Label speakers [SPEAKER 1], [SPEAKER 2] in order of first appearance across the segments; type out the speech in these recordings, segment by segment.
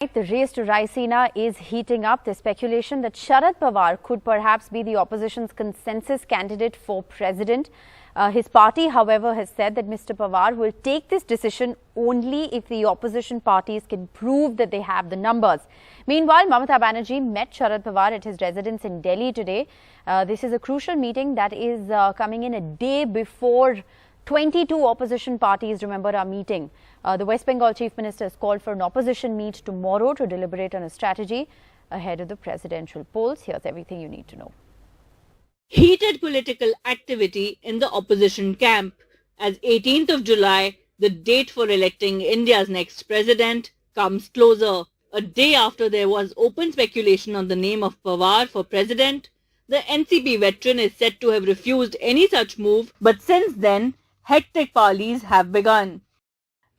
[SPEAKER 1] The race to Raisina is heating up. There's speculation that Sharad Pawar could perhaps be the opposition's consensus candidate for president. His party, however, has said that Mr. Pawar will take this decision only if the opposition parties can prove that they have the numbers. Meanwhile, Mamata Banerjee met Sharad Pawar at his residence in Delhi today. This is a crucial meeting that is coming in a day before 22 opposition parties, remember, are meeting. The West Bengal Chief Minister has called for an opposition meet tomorrow to deliberate on a strategy ahead of the presidential polls. Here's everything you need to know.
[SPEAKER 2] Heated political activity in the opposition camp as 18th of July, the date for electing India's next president, comes closer. A day after there was open speculation on the name of Pawar for president, the NCP veteran is said to have refused any such move, but since then, hectic parleys have begun.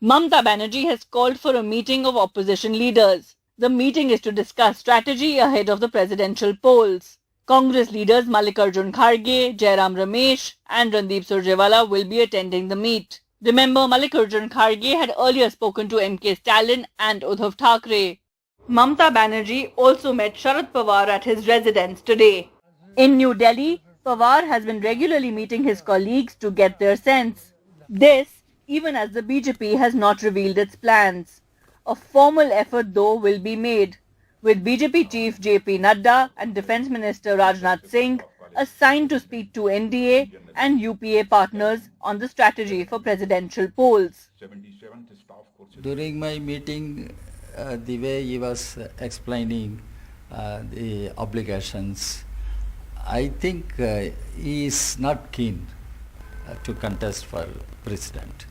[SPEAKER 2] Mamata Banerjee has called for a meeting of opposition leaders. The meeting is to discuss strategy ahead of the presidential polls. Congress leaders Mallikarjun Kharge, Jairam Ramesh and Randeep Surjewala will be attending the meet. Remember, Mallikarjun Kharge had earlier spoken to MK Stalin and Uddhav Thackeray. Mamata Banerjee also met Sharad Pawar at his residence today. In New Delhi, Pawar has been regularly meeting his colleagues to get their sense. This, even as the BJP has not revealed its plans. A formal effort, though, will be made, with BJP Chief JP Nadda and Defence Minister Rajnath Singh assigned to speak to NDA and UPA partners on the strategy for presidential polls.
[SPEAKER 3] During my meeting, the way he was explaining the obligations, I think he is not keen to contest for president.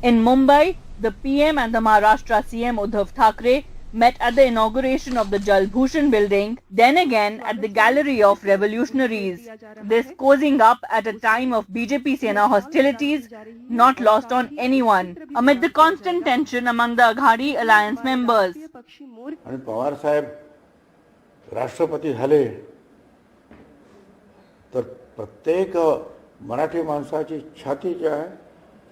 [SPEAKER 2] In Mumbai, the PM and the Maharashtra CM Uddhav Thackeray met at the inauguration of the Jal Bhushan building, then again at the Gallery of Revolutionaries. This cozying up at a time of BJP Sena hostilities not lost on anyone, amid the constant tension among the Aghadi alliance members.
[SPEAKER 4] Pawar साहेब राष्ट्रपती झाले तर प्रत्येक मराठी माणसाची छाती जी आहे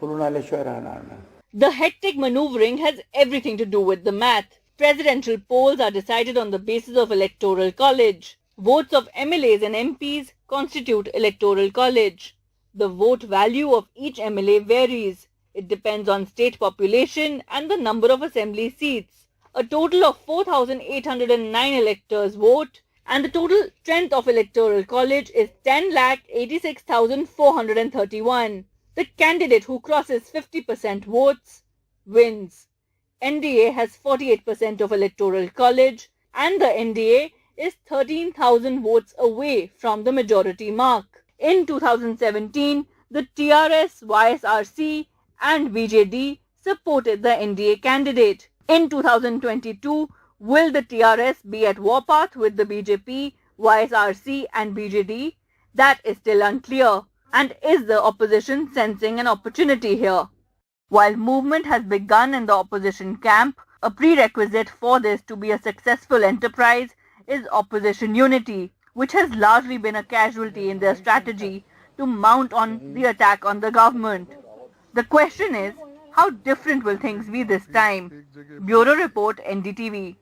[SPEAKER 4] फुलून आल्याशिवाय राहणार नाही.
[SPEAKER 2] The hectic maneuvering has everything to do with the math. Presidential polls are decided on the basis of electoral college. Votes of MLAs and MPs constitute electoral college. The vote value of each MLA varies. It depends on state population and the number of assembly seats. A total of 4,809 electors vote, and the total strength of electoral college is 10,86,431. The candidate who crosses 50% votes wins. NDA has 48% of electoral college and the NDA is 13,000 votes away from the majority mark. In 2017, the TRS, YSRC and BJD supported the NDA candidate. In 2022, will the TRS be at warpath with the BJP, YSRC and BJD? That is still unclear. And is the opposition sensing an opportunity here? While movement has begun in the opposition camp, a prerequisite for this to be a successful enterprise is opposition unity, which has largely been a casualty in their strategy to mount on the attack on the government. The question is, how different will things be this time? Bureau Report, NDTV.